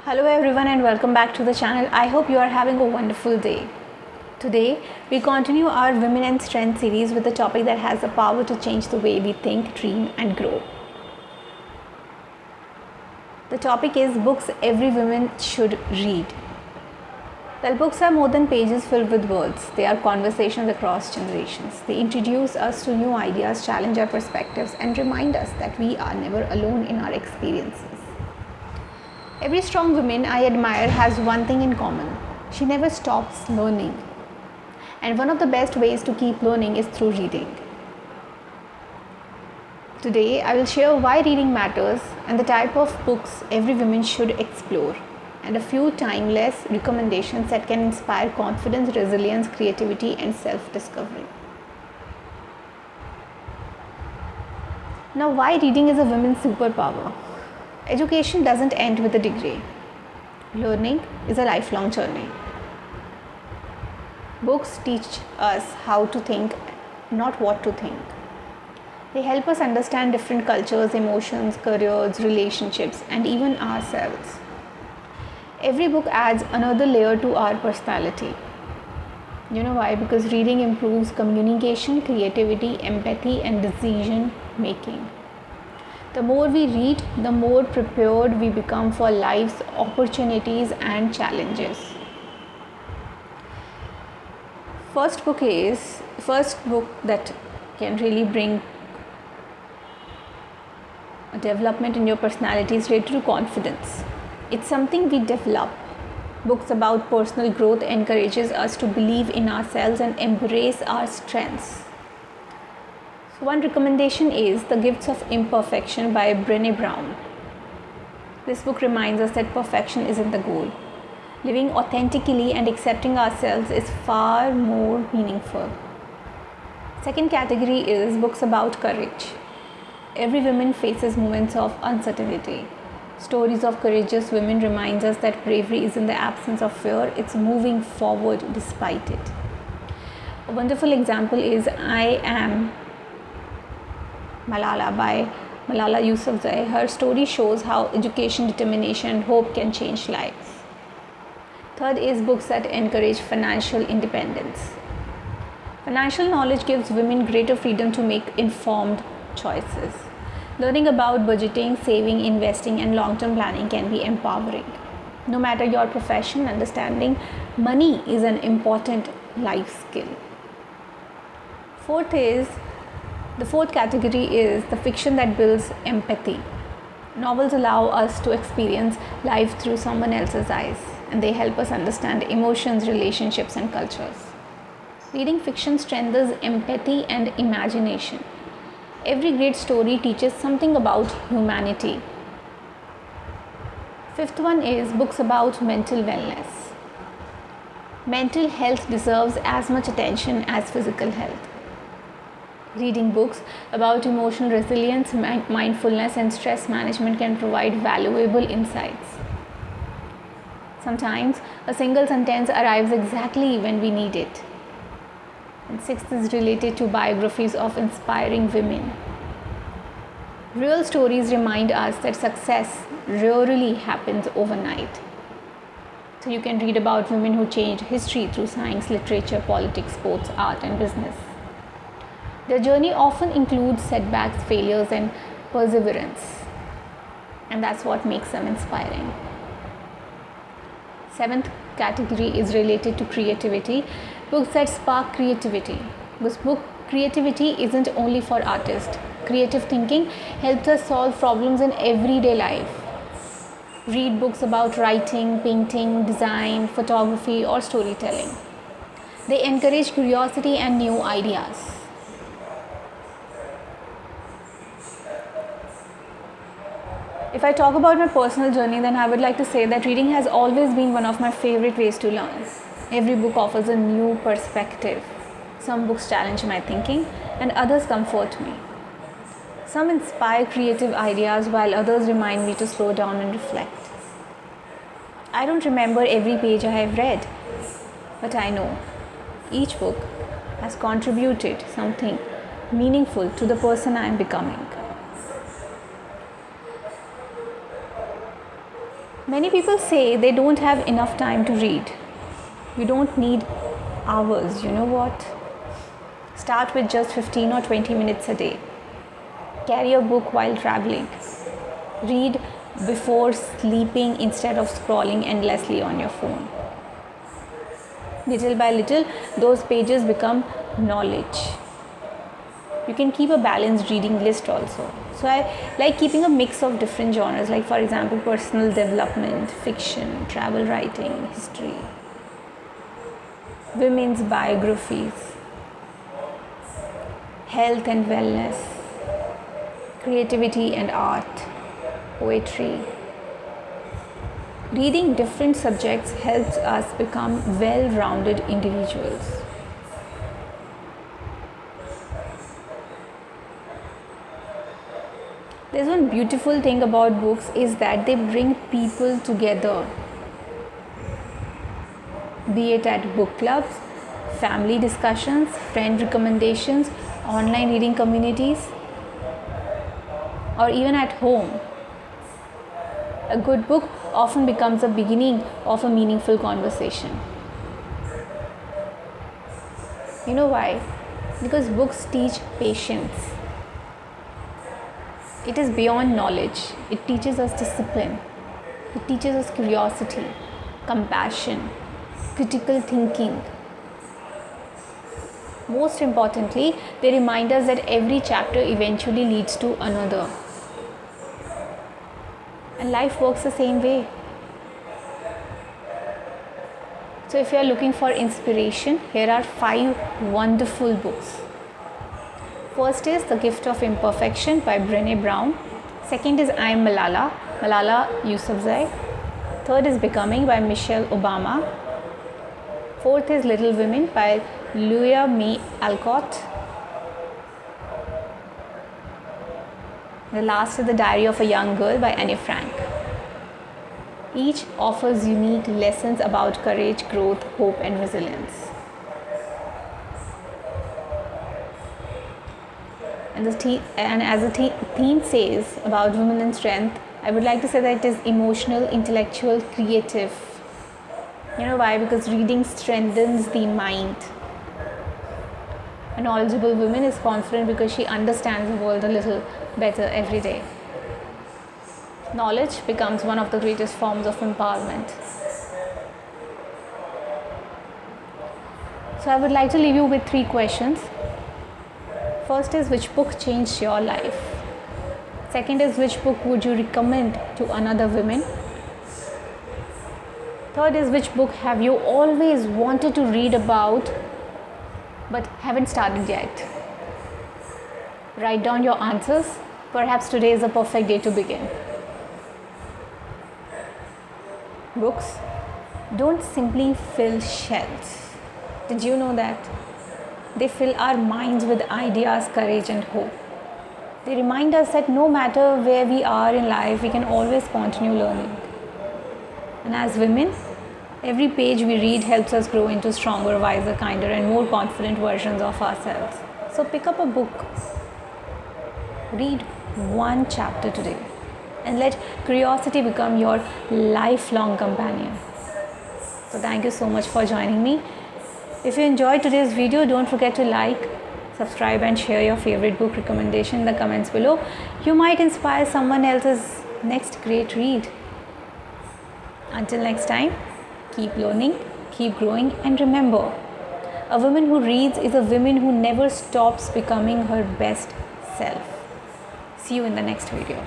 Hello everyone and welcome back to the channel. I hope you are having a wonderful day. Today we continue our Women and Strength series with a topic that has the power to change the way we think, dream and grow. The topic is books every woman should read. Well, books are more than pages filled with words. They are conversations across generations. They introduce us to new ideas, challenge our perspectives and remind us that we are never alone in our experiences. Every strong woman I admire has one thing in common. She never stops learning. And one of the best ways to keep learning is through reading. Today, I will share why reading matters and the type of books every woman should explore, and a few timeless recommendations that can inspire confidence, resilience, creativity, and self-discovery. Now, why reading is a woman's superpower? Education doesn't end with a degree. Learning is a lifelong journey. Books teach us how to think, not what to think. They help us understand different cultures, emotions, careers, relationships, and even ourselves. Every book adds another layer to our personality. You know why? Because reading improves communication, creativity, empathy, and decision making. The more we read, the more prepared we become for life's opportunities and challenges. First book that can really bring a development in your personality is related to confidence. It's something we develop. Books about personal growth encourages us to believe in ourselves and embrace our strengths. So one recommendation is The Gifts of Imperfection by Brené Brown. This book reminds us that perfection isn't the goal. Living authentically and accepting ourselves is far more meaningful. Second category is books about courage. Every woman faces moments of uncertainty. Stories of courageous women reminds us that bravery is in the absence of fear, it's moving forward despite it. A wonderful example is I Am Malala by Malala Yousafzai. Her story shows how education, determination and hope can change lives. Third is books that encourage financial independence. Financial knowledge gives women greater freedom to make informed choices. Learning about budgeting, saving, investing and long-term planning can be empowering. No matter your profession, understanding money is an important life skill. The fourth category is the fiction that builds empathy. Novels allow us to experience life through someone else's eyes, and they help us understand emotions, relationships, and cultures. Reading fiction strengthens empathy and imagination. Every great story teaches something about humanity. Fifth one is books about mental wellness. Mental health deserves as much attention as physical health. Reading books about emotional resilience, mindfulness and stress management can provide valuable insights. Sometimes a single sentence arrives exactly when we need it. And sixth is related to biographies of inspiring women. Real stories remind us that success rarely happens overnight. So you can read about women who changed history through science, literature, politics, sports, art and business. Their journey often includes setbacks, failures and perseverance. And that's what makes them inspiring. Seventh category is related to creativity. Books that spark creativity. This book creativity isn't only for artists. Creative thinking helps us solve problems in everyday life. Read books about writing, painting, design, photography or storytelling. They encourage curiosity and new ideas. If I talk about my personal journey, then I would like to say that reading has always been one of my favorite ways to learn. Every book offers a new perspective. Some books challenge my thinking and others comfort me. Some inspire creative ideas while others remind me to slow down and reflect. I don't remember every page I have read, but I know each book has contributed something meaningful to the person I am becoming. Many people say they don't have enough time to read. You don't need hours, you know what? Start with just 15 or 20 minutes a day. Carry a book while traveling. Read before sleeping instead of scrolling endlessly on your phone. Little by little, those pages become knowledge. You can keep a balanced reading list also. So I like keeping a mix of different genres, like for example, personal development, fiction, travel writing, history, women's biographies, health and wellness, creativity and art, poetry. Reading different subjects helps us become well-rounded individuals. There's one beautiful thing about books is that they bring people together. Be it at book clubs, family discussions, friend recommendations, online reading communities, or even at home. A good book often becomes the beginning of a meaningful conversation. You know why? Because books teach patience. It is beyond knowledge. It teaches us discipline. It teaches us curiosity, compassion, critical thinking. Most importantly, they remind us that every chapter eventually leads to another. And life works the same way. So if you are looking for inspiration, here are 5 wonderful books. First is The Gift of Imperfection by Brené Brown. Second is I Am Malala, Malala Yousafzai. Third is Becoming by Michelle Obama. Fourth is Little Women by Louisa May Alcott. The last is The Diary of a Young Girl by Anne Frank. Each offers unique lessons about courage, growth, hope, and resilience. And as the theme says about women and strength, I would like to say that it is emotional, intellectual, creative. You know why? Because reading strengthens the mind. A knowledgeable woman is confident because she understands the world a little better every day. Knowledge becomes one of the greatest forms of empowerment. So I would like to leave you with 3 questions. First is, which book changed your life? Second is, which book would you recommend to another woman? Third is, which book have you always wanted to read about but haven't started yet? Write down your answers. Perhaps today is the perfect day to begin. Books don't simply fill shelves. Did you know that? They fill our minds with ideas, courage, and hope. They remind us that no matter where we are in life, we can always continue learning. And as women, every page we read helps us grow into stronger, wiser, kinder, and more confident versions of ourselves. So pick up a book. Read one chapter today and let curiosity become your lifelong companion. So thank you so much for joining me. If you enjoyed today's video, don't forget to like, subscribe, and share your favorite book recommendation in the comments below. You might inspire someone else's next great read. Until next time, keep learning, keep growing, and remember, a woman who reads is a woman who never stops becoming her best self. See you in the next video.